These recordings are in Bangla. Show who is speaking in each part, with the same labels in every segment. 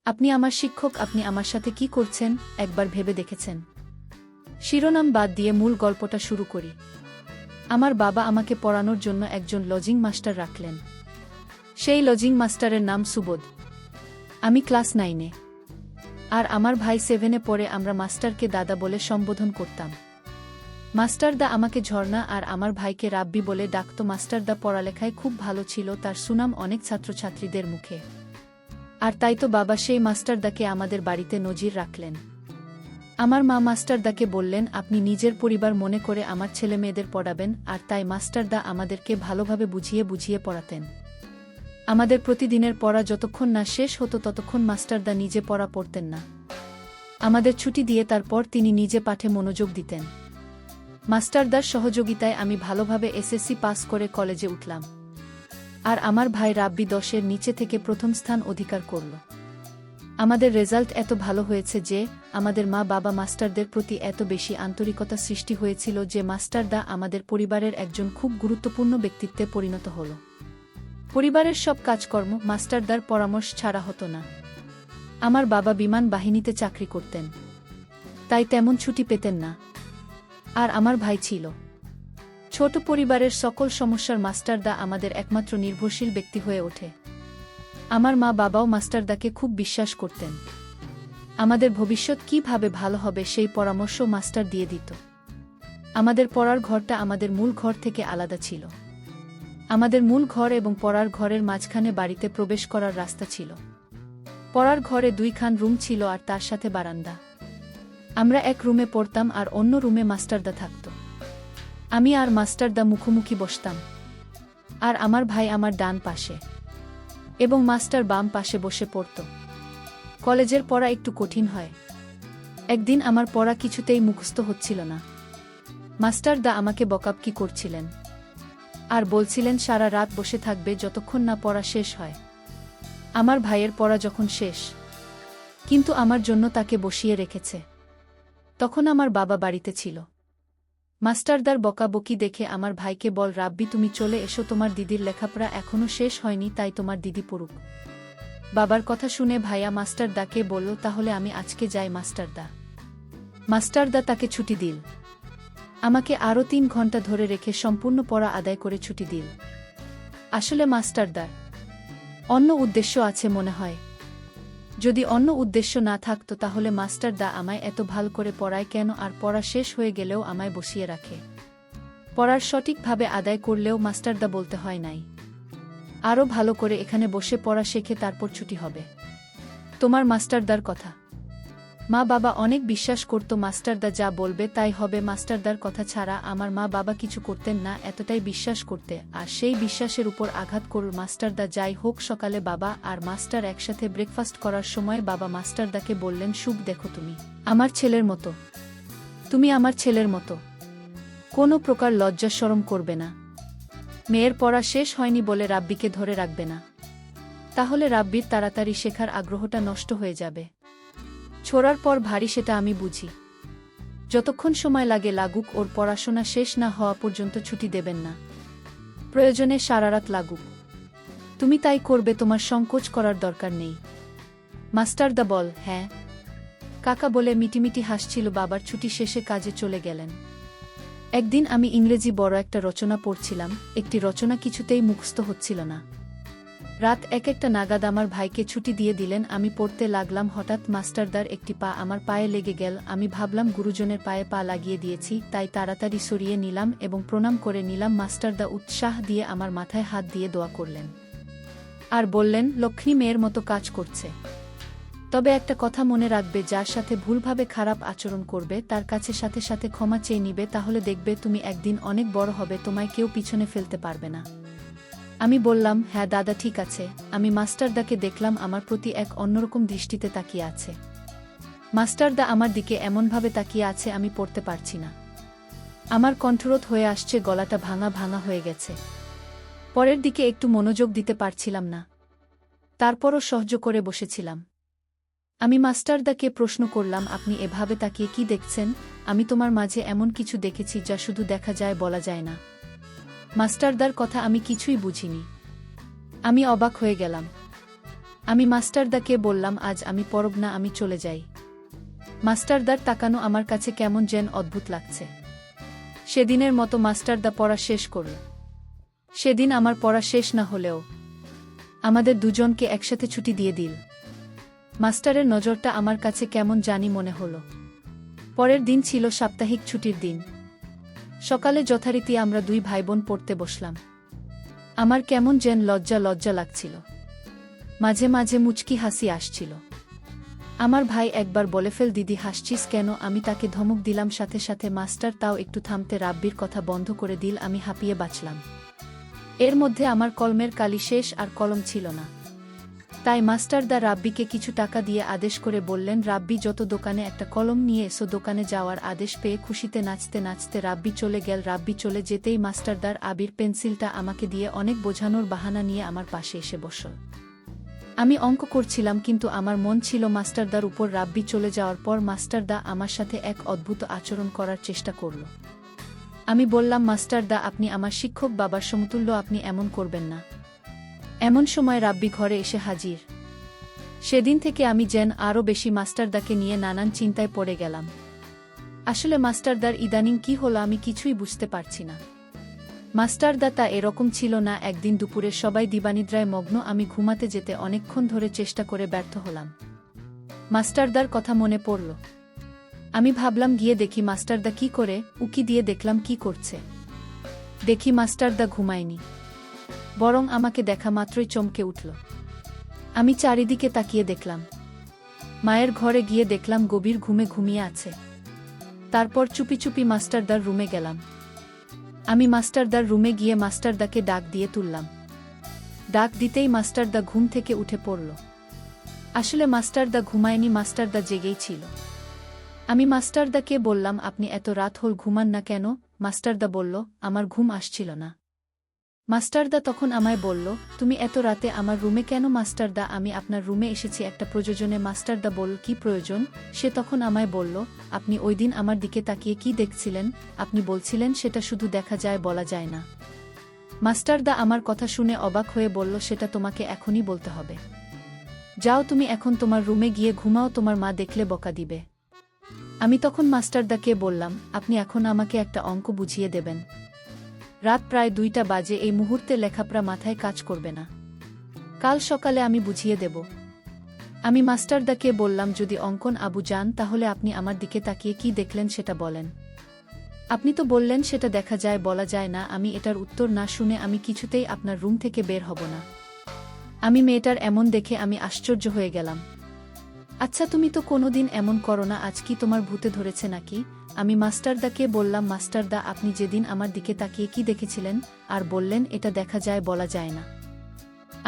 Speaker 1: আপনি আমার শিক্ষক, আপনি আমার সাথে কি করছেন একবার ভেবে দেখেছেন? শিরোনাম বাদ দিয়ে মূল গল্পটা শুরু করি। আমার বাবা আমাকে পড়ানোর জন্য একজন লজিং মাস্টার রাখলেন। সেই লজিং মাস্টারের নাম সুবোধ। আমি ক্লাস 9-এ, আর আমার ভাই 7-এ পড়ে। আমরা মাস্টারকে দাদা বলে সম্বোধন করতাম। মাস্টারদা আমাকে ঝর্ণা আর আমার ভাইকে রাব্বি বলে ডাকত। মাস্টারদা পড়ালেখায় খুব ভালো ছিল, তার সুনাম অনেক ছাত্রছাত্রীদের মুখে। আর তাই তো বাবা সেই মাস্টারদাকে আমাদের বাড়িতে নজির রাখলেন। আমার মা মাস্টারদাকে বললেন, আপনি নিজের পরিবার মনে করে আমার ছেলে মেয়েদের পড়াবেন। আর তাই মাস্টারদা আমাদেরকে ভালোভাবে বুঝিয়ে বুঝিয়ে পড়াতেন। আমাদের প্রতিদিনের পড়া যতক্ষণ না শেষ হতো ততক্ষণ মাস্টারদা নিজে পড়া পড়তেন না। আমাদের ছুটি দিয়ে তারপর তিনি নিজে পাঠে মনোযোগ দিতেন। মাস্টারদার সহযোগিতায় আমি ভালোভাবে এসএসসি পাস করে কলেজে উঠলাম। আর আমার ভাই রাব্বি 10-এর নিচে থেকে প্রথম স্থান অধিকার করল। আমাদের রেজাল্ট এত ভালো হয়েছে যে আমাদের মা বাবা মাস্টারদের প্রতি এত বেশি আন্তরিকতা সৃষ্টি হয়েছিল যে মাস্টারদা আমাদের পরিবারের একজন খুব গুরুত্বপূর্ণ ব্যক্তিত্বে পরিণত হল। পরিবারের সব কাজকর্ম মাস্টারদার পরামর্শ ছাড়া হতো না। আমার বাবা বিমান বাহিনীতে চাকরি করতেন, তাই তেমন ছুটি পেতেন না। আর আমার ভাই ছিল ছোট। পরিবারের সকল সমস্যার মাস্টারদা আমাদের একমাত্র নির্ভরশীল ব্যক্তি হয়ে ওঠে। আমার মা বাবাও মাস্টারদাকে খুব বিশ্বাস করতেন। আমাদের ভবিষ্যৎ কিভাবে ভালো হবে সেই পরামর্শ মাস্টার দিয়ে দিত। আমাদের পড়ার ঘরটা আমাদের মূল ঘর থেকে আলাদা ছিল। আমাদের মূল ঘর এবং পড়ার ঘরের মাঝখানে বাড়িতে প্রবেশ করার রাস্তা ছিল। পড়ার ঘরে 2খান রুম ছিল আর তার সাথে বারান্দা। আমরা এক রুমে পড়তাম আর অন্য রুমে মাস্টারদা থাকত। আমি আর মাস্টারদা মুখোমুখি বসতাম, আর আমার ভাই আমার ডান পাশে এবং মাস্টার বাম পাশে বসে পড়ত। কলেজের পড়া একটু কঠিন হয়। একদিন আমার পড়া কিছুতেই মুখস্থ হচ্ছিল না। মাস্টারদা আমাকে বকাবকি করছিলেন আর বলছিলেন সারা রাত বসে থাকবে যতক্ষণ না পড়া শেষ হয়। আমার ভাইয়ের পড়া যখন শেষ, কিন্তু আমার জন্য তাকে বসিয়ে রেখেছে, তখন আমার বাবা বাড়িতে ছিল। মাস্টারদার বকাবকি দেখে আমার ভাইকে বল, রাব্বি তুমি চলে এসো, তোমার দিদির লেখাপড়া এখনো শেষ হয়নি, তাই তোমার দিদি পড়ুক। বাবার কথা শুনে ভাইয়া মাস্টারদাকে বলল, তাহলে আমি আজকে যাই মাস্টারদা। মাস্টারদা তাকে ছুটি দিল। আমাকে আরও 3 ঘন্টা ধরে রেখে সম্পূর্ণ পড়া আদায় করে ছুটি দিল। আসলে মাস্টারদার অন্য উদ্দেশ্য আছে মনে হয়। যদি অন্য উদ্দেশ্য না থাকতো তাহলে মাস্টারদা আমায় এত ভাল করে পড়ায় কেন? আর পড়া শেষ হয়ে গেলেও আমায় বসিয়ে রাখে। পড়ার সঠিকভাবে আদায় করলেও মাস্টারদা বলতে হয় নাই, আরও ভালো করে এখানে বসে পড়া শেখে তারপর ছুটি হবে। তোমার মাস্টারদার কথা মা বাবা অনেক বিশ্বাস করত। মাস্টারদা যা বলবে তাই হবে। মাস্টারদার কথা ছাড়া আমার মা বাবা কিছু করতেন না, এতটাই বিশ্বাস করতে। আর সেই বিশ্বাসের উপর আঘাত করল মাস্টারদা। যাই হোক, সকালে বাবা আর মাস্টার একসাথে ব্রেকফাস্ট করার সময় বাবা মাস্টারদাকে বললেন, শুভ, দেখো তুমি আমার ছেলের মতো, তুমি আমার ছেলের মতো, কোনো প্রকার লজ্জা শরম করবে না। মেয়ের পড়া শেষ হয়নি বলে রাব্বিকে ধরে রাখবে না, তাহলে রাব্বির তাড়াতাড়ি শেখার আগ্রহটা নষ্ট হয়ে যাবে। ছোড়ার পর ভারী সেটা আমি বুঝি। যতক্ষণ সময় লাগে লাগুক, ওর পড়াশোনা শেষ না হওয়া পর্যন্ত ছুটি দেবেন না। প্রয়োজনে সারারাত লাগুক, তুমি তাই করবে, তোমার সংকোচ করার দরকার নেই। মাস্টারদা বল, হ্যাঁ কাকা বলে মিটিমিটি হাসছিল। বাবার ছুটি শেষে কাজে চলে গেলেন। একদিন আমি ইংরেজি বড় একটা রচনা পড়ছিলাম। একটি রচনা কিছুতেই মুখস্থ হচ্ছিল না। রাত 1-1 নাগাদ আমার ভাইকে ছুটি দিয়ে দিলেন। আমি পড়তে লাগলাম। হঠাৎ মাস্টারদার একটি পা আমার পায়ে লেগে গেল। আমি ভাবলাম গুরুজনের পায়ে পা লাগিয়ে দিয়েছি, তাই তাড়াতাড়ি সরিয়ে নিলাম এবং প্রণাম করে নিলাম। মাস্টারদা উৎসাহ দিয়ে আমার মাথায় হাত দিয়ে দোয়া করলেন আর বললেন, লক্ষ্মী মেয়ের মতো কাজ করছে। তবে একটা কথা মনে রাখবে, যার সাথে ভুলভাবে খারাপ আচরণ করবে তার কাছে সাথে সাথে ক্ষমা চেয়ে নিবে, তাহলে দেখবে তুমি একদিন অনেক বড় হবে, তোমায় কেউ পিছনে ফেলতে পারবে না। আমি বললাম, হ্যাঁ দাদা ঠিক আছে। আমি মাস্টারদাকে দেখলাম আমার প্রতি এক অন্যরকম দৃষ্টিতে তাকিয়ে আছে। মাস্টারদা আমার দিকে এমনভাবে তাকিয়ে আছে আমি পড়তে পারছি না। আমার কণ্ঠরোধ হয়ে আসছে, গলাটা ভাঙা ভাঙা হয়ে গেছে। পরের দিকে একটু মনোযোগ দিতে পারছিলাম না। তারপরও সহ্য করে বসেছিলাম। আমি মাস্টারদাকে প্রশ্ন করলাম, আপনি এভাবে তাকিয়ে কি দেখছেন? আমি তোমার মাঝে এমন কিছু দেখেছি যা শুধু দেখা যায়, বলা যায় না। মাস্টারদার কথা আমি কিছুই বুঝিনি। আমি অবাক হয়ে গেলাম। আমি মাস্টারদাকে বললাম আজ আমি পড়ব না, আমি চলে যাই। মাস্টারদার তাকানো আমার কাছে কেমন যেন অদ্ভুত লাগছে। সেদিনের মতো মাস্টারদা পড়া শেষ করল। সেদিন আমার পড়া শেষ না হলেও আমাদের দুজনকে একসাথে ছুটি দিয়ে দিল। মাস্টারের নজরটা আমার কাছে কেমন জানি মনে হলো। পরের দিন ছিল সাপ্তাহিক ছুটির দিন। সকালে যথারীতি আমরা দুই ভাইবোন পড়তে বসলাম। আমার কেমন যেন লজ্জা লজ্জা লাগছিল, মাঝে মাঝে মুচকি হাসি আসছিল। আমার ভাই একবার বলে ফেল, দিদি হাসছিস কেন? আমি তাকে ধমক দিলাম, সাথে সাথে মাস্টার তাও একটু থামতে রাব্বির কথা বন্ধ করে দিল। আমি হাঁপিয়ে বাঁচলাম। এর মধ্যে আমার কলমের কালি শেষ, আর কলম ছিল না। তাই মাস্টারদা রাব্বিকে কিছু টাকা দিয়ে আদেশ করে বললেন, রাব্বি যত দোকানে একটা কলম নিয়ে এসো। দোকানে যাওয়ার আদেশ পেয়ে খুশিতে নাচতে নাচতে রাব্বি চলে গেল। রাব্বি চলে যেতেই মাস্টারদার আবির পেন্সিলটা আমাকে দিয়ে অনেক বোঝানোর বাহানা নিয়ে আমার পাশে এসে বসল। আমি অঙ্ক করছিলাম, কিন্তু আমার মন ছিল মাস্টারদার উপর। রাব্বি চলে যাওয়ার পর মাস্টারদা আমার সাথে এক অদ্ভুত আচরণ করার চেষ্টা করল। আমি বললাম, মাস্টারদা আপনি আমার শিক্ষক, বাবার সমতুল্য, আপনি এমন করবেন না। এমন সময় রাব্বি ঘরে এসে হাজির। সেদিন থেকে আমি যেন আরও বেশি মাস্টারদাকে নিয়ে নানান চিন্তায় পড়ে গেলাম। আসলে মাস্টারদার ইদানিং কি হলো আমি কিছুই বুঝতে পারছি না। মাস্টারদা তা এরকম ছিল না। একদিন দুপুরে সবাই দিবানিদ্রায় মগ্ন, আমি ঘুমাতে যেতে অনেকক্ষণ ধরে চেষ্টা করে ব্যর্থ হলাম। মাস্টারদার কথা মনে পড়ল। আমি ভাবলাম গিয়ে দেখি মাস্টারদা কি করে। উকি দিয়ে দেখলাম কি করছে। দেখি মাস্টারদা ঘুমায়নি, বরং আমাকে দেখা মাত্রই চমকে উঠল। আমি চারিদিকে তাকিয়ে দেখলাম। মায়ের ঘরে গিয়ে দেখলাম গভীর ঘুমে ঘুমিয়ে আছে। তারপর চুপি চুপি মাস্টারদার রুমে গেলাম। আমি মাস্টারদার রুমে গিয়ে মাস্টারদাকে ডাক দিয়ে তুললাম। ডাক দিতেই মাস্টারদা ঘুম থেকে উঠে পড়ল। আসলে মাস্টারদা ঘুমায়নি, মাস্টারদা জেগেই ছিল। আমি মাস্টারদাকে বললাম, আপনি এত রাত হল ঘুমান না কেন? মাস্টারদা বলল, আমার ঘুম আসছিল না। মাস্টারদা তখন আমায় বলল, তুমি এত রাতে আমার রুমে কেন? মাস্টারদা, আমি আপনার রুমে এসেছি একটা প্রয়োজনে। মাস্টারদা বলল, কি প্রয়োজন? সে তখন আমায় বলল, আপনি ওই দিন আমার দিকে তাকিয়ে কি দেখছিলেন? আপনি বলছিলেন সেটা শুধু দেখা যায়, বলা যায় না। মাস্টারদা আমার কথা শুনে অবাক হয়ে বলল, সেটা তোমাকে এখনই বলতে হবে। যাও তুমি এখন তোমার রুমে গিয়ে ঘুমাও, তোমার মা দেখলে বকা দিবে। আমি তখন মাস্টারদাকে বললাম, আপনি এখন আমাকে একটা অঙ্ক বুঝিয়ে দেবেন। রাত প্রায় 2টা বাজে, এই মুহূর্তে লেখাপড়া মাথায় কাজ করবে না। কাল সকালে আমি বুঝিয়ে দেব। আমি মাস্টারদাকে বললাম, যদি অঙ্কন আবু যান, তাহলে আপনি আমার দিকে তাকিয়ে কি দেখলেন সেটা বলেন। আপনি তো বললেন সেটা দেখা যায়, বলা যায় না। আমি এটার উত্তর না শুনে আমি কিছুতেই আপনার রুম থেকে বের হব না। আমি মেয়েটার এমন দেখে আমি আশ্চর্য হয়ে গেলাম। আচ্ছা, তুমি তো কোনোদিন এমন করো না, আজ কি তোমার ভূতে ধরেছে নাকি? আমি মাস্টারদাকে বললাম, মাস্টারদা আপনি যেদিন আমার দিকে তাকিয়ে কি দেখেছিলেন আর বললেন এটা দেখা যায়, বলা যায় না?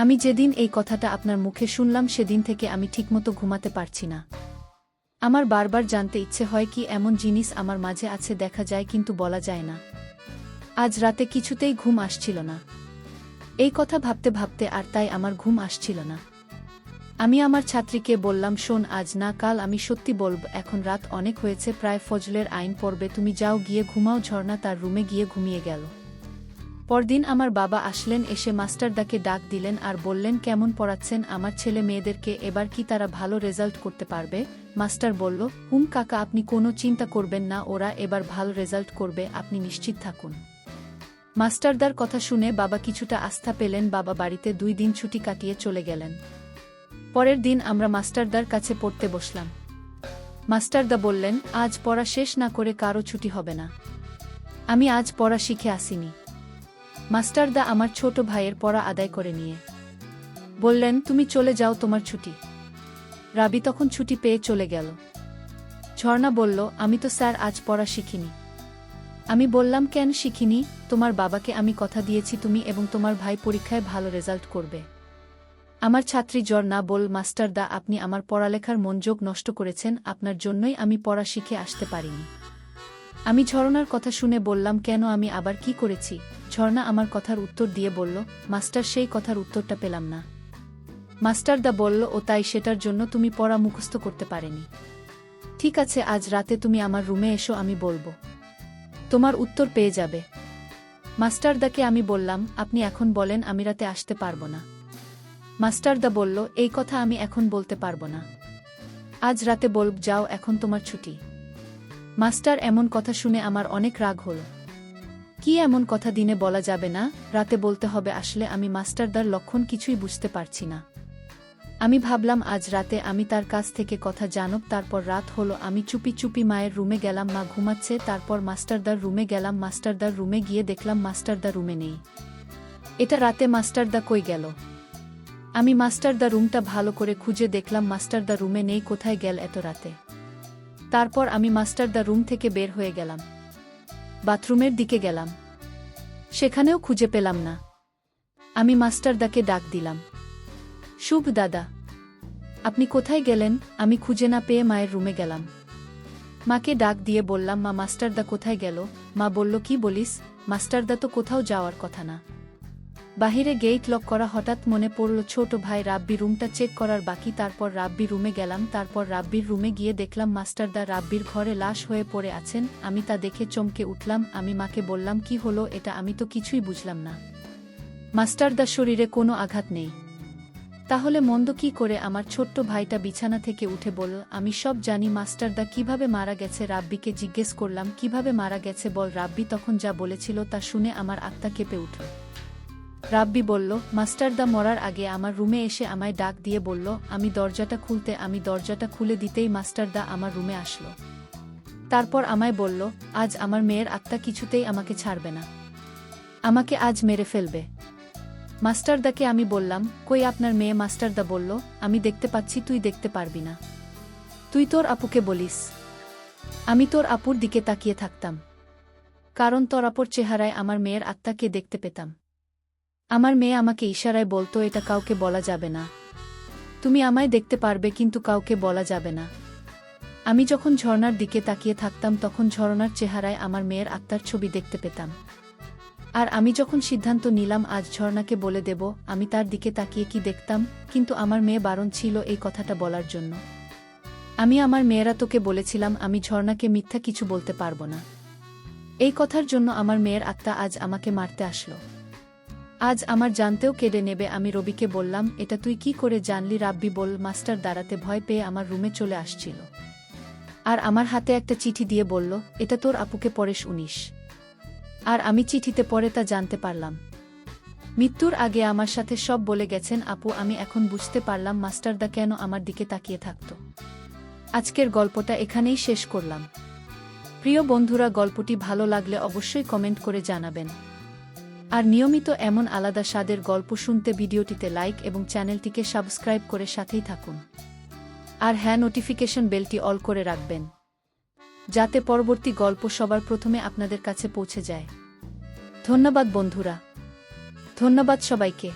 Speaker 1: আমি যেদিন এই কথাটা আপনার মুখে শুনলাম সেদিন থেকে আমি ঠিকমতো ঘুমাতে পারছি না। আমার বারবার জানতে ইচ্ছে হয় কি এমন জিনিস আমার মাঝে আছে, দেখা যায় কিন্তু বলা যায় না। আজ রাতে কিছুতেই ঘুম আসছিল না। এই কথা ভাবতে ভাবতে আর তাই আমার ঘুম আসছিল না। আমি আমার ছাত্রীকে বললাম, শোন, আজ না কাল আমি সত্যি বলব। এখন রাত অনেক হয়েছে, প্রায় ফজলের আইন পড়বে, তুমি যাও গিয়ে ঘুমাও। ঝর্ণা তার রুমে গিয়ে ঘুমিয়ে গেল। পরদিন আমার বাবা আসলেন, এসে মাস্টারদাকে ডাক দিলেন আর বললেন, কেমন পড়াচ্ছেন আমার ছেলে মেয়েদেরকে? এবার কি তারা ভালো রেজাল্ট করতে পারবে? মাস্টার বলল, কাকা, আপনি কোনো চিন্তা করবেন না, ওরা এবার ভালো রেজাল্ট করবে, আপনি নিশ্চিত থাকুন। মাস্টারদার কথা শুনে বাবা কিছুটা আস্থা পেলেন। বাবা বাড়িতে 2 দিন ছুটি কাটিয়ে চলে গেলেন। পরের দিন আমরা মাস্টারদার কাছে পড়তে বসলাম। মাস্টারদা বললেন, আজ পড়া শেষ না করে কারো ছুটি হবে না। আমি আজ পড়া শিখে আসিনি। মাস্টারদা আমার ছোট ভাইয়ের পড়া আদায় করে নিয়ে বললেন, তুমি চলে যাও, তোমার ছুটি। রাবি তখন ছুটি পেয়ে চলে গেল। ঝর্ণা বলল, আমি তো স্যার আজ পড়া শিখিনি। আমি বললাম, কেন শিখিনি? তোমার বাবাকে আমি কথা দিয়েছি তুমি এবং তোমার ভাই পরীক্ষায় ভালো রেজাল্ট করবে। আমার ছাত্রী ঝর্ণা বল, মাস্টারদা আপনি আমার পড়ালেখার মনোযোগ নষ্ট করেছেন, আপনার জন্যই আমি পড়া শিখে আসতে পারিনি। আমি ঝর্ণার কথা শুনে বললাম, কেন, আমি আবার কি করেছি? ঝর্ণা আমার কথার উত্তর দিয়ে বলল, মাস্টার সেই কথার উত্তরটা পেলাম না। মাস্টারদা বলল, ও তাই, সেটার জন্য তুমি পড়া মুখস্থ করতে পারেনি। ঠিক আছে, আজ রাতে তুমি আমার রুমে এসো, আমি বলবো, তোমার উত্তর পেয়ে যাবে। মাস্টারদাকে আমি বললাম, আপনি এখন বলেন, আমি রাতে আসতে পারবো না। মাস্টারদা বলল, এই কথা আমি এখন বলতে পারবো না। আজ রাতে বলব, যাও, এখন তোমার ছুটি। মাস্টার এমন কথা শুনে আমার অনেক রাগ হল। কি এমন কথা দিনে বলা যাবে না, রাতে বলতে হবে? আসলে আমি মাস্টারদার লক্ষণ কিছুই বুঝতে পারছি না। আমি ভাবলাম আজ রাতে আমি তার কাছ থেকে কথা জানব। তারপর রাত হলো, আমি চুপি চুপি মায়ের রুমে গেলাম, মা ঘুমাচ্ছে। তারপর মাস্টারদার রুমে গেলাম, মাস্টারদার রুমে গিয়ে দেখলাম মাস্টারদা রুমে নেই। এটা রাতে মাস্টারদা কই গেল? আমি মাস্টারদা রুমটা ভালো করে খুঁজে দেখলাম মাস্টারদা রুমে নেই। কোথায় গেল এত রাতে? তারপর আমি মাস্টারদা রুম থেকে বের হয়ে গেলাম, বাথরুমের দিকে গেলাম, সেখানেও খুঁজে পেলাম না। আমি মাস্টারদাকে ডাক দিলাম, শুভ দাদা, আপনি কোথায় গেলেন? আমি খুঁজে না পেয়ে মায়ের রুমে গেলাম। মাকে ডাক দিয়ে বললাম, মা, মাস্টারদা কোথায় গেল? মা বলল, কি বলিস? মাস্টারদা তো কোথাও যাওয়ার কথা না। বাহিরে গেট লক করা। হঠাৎ মনে পড়ল ছোট ভাই রাব্বি রুমটা চেক করার বাকি। তারপর রাব্বি রুমে গেলাম। তারপর রাব্বির রুমে গিয়ে দেখলাম মাস্টারদা রাব্বির ঘরে লাশ হয়ে পড়ে আছেন। আমি তা দেখে চমকে উঠলাম। আমি মাকে বললাম, কি হলো এটা? আমি তো কিছুই বুঝলাম না। মাস্টারদার শরীরে কোনো আঘাত নেই। তাহলে মন্দ কি করে? আমার ছোট্ট ভাইটা বিছানা থেকে উঠে বলল, আমি সব জানি। মাস্টারদা কিভাবে মারা গেছে? রাব্বিকে জিজ্ঞেস করলাম, কিভাবে মারা গেছে বল। রাব্বি তখন যা বলেছিল তা শুনে আমার আত্মা কেঁপে উঠল। রাব্বি বলল, মাস্টারদা মরার আগে আমার রুমে এসে আমায় ডাক দিয়ে বলল আমি দরজাটা খুলতে। আমি দরজাটা খুলে দিতেই মাস্টারদা আমার রুমে আসলো। তারপর আমায় বলল, আজ আমার মেয়ের আত্মা কিছুতেই আমাকে ছাড়বে না, আমাকে আজ মেরে ফেলবে। মাস্টারদাকে আমি বললাম, কই আপনার মেয়ে? মাস্টারদা বলল, আমি দেখতে পাচ্ছি, তুই দেখতে পারবি না। তুই তোর আপুকে বলিস। আমি তোর আপুর দিকে তাকিয়ে থাকতাম, কারণ তোর আপুর চেহারায় আমার মেয়ের আত্মাকে দেখতে পেতাম। আমার মেয়ে আমাকে ইশারায় বলতো, এটা কাউকে বলা যাবে না, তুমি আমায় দেখতে পারবে কিন্তু কাউকে বলা যাবে না। আমি যখন ঝর্ণার দিকে তাকিয়ে থাকতাম তখন ঝর্ণার চেহারায় আমার মেয়ের আত্মার ছবি দেখতে পেতাম। আর আমি যখন সিদ্ধান্ত নিলাম আজ ঝর্ণাকে বলে দেব, আমি তার দিকে তাকিয়ে কি দেখতাম, কিন্তু আমার মেয়ে বারণ ছিল এই কথাটা বলার জন্য। আমি আমার মেয়েরা তোকে বলেছিলাম আমি ঝর্ণাকে মিথ্যা কিছু বলতে পারবো না। এই কথার জন্য আমার মেয়ের আত্মা আজ আমাকে মারতে আসলো। আজ আমার জানতেও কেড়ে নেবে। আমি রবিকে বললাম, এটা তুই কি করে জানলি? রাব্বি বল, মাস্টার দাঁড়াতে ভয় পেয়ে আমার রুমে চলে আসছিল আর আমার হাতে একটা চিঠি দিয়ে বলল, এটা তোর আপুকে পড়িস 19। আর আমি চিঠিতে পড়ে তা জানতে পারলাম। মৃত্যুর আগে আমার সাথে সব বলে গেছেন আপু। আমি এখন বুঝতে পারলাম মাস্টারদা কেন আমার দিকে তাকিয়ে থাকত। আজকের গল্পটা এখানেই শেষ করলাম। প্রিয় বন্ধুরা, গল্পটি ভালো লাগলে অবশ্যই কমেন্ট করে জানাবেন। আর নিয়মিত এমন আলাদা স্বাদের গল্প শুনতে ভিডিওটিতে লাইক এবং চ্যানেলটিকে সাবস্ক্রাইব করে সাথেই থাকুন। আর হ্যাঁ, নোটিফিকেশন বেলটি অল করে রাখবেন, যাতে পরবর্তী গল্প সবার প্রথমে আপনাদের কাছে পৌঁছে যায়। ধন্যবাদ বন্ধুরা, ধন্যবাদ সবাইকে।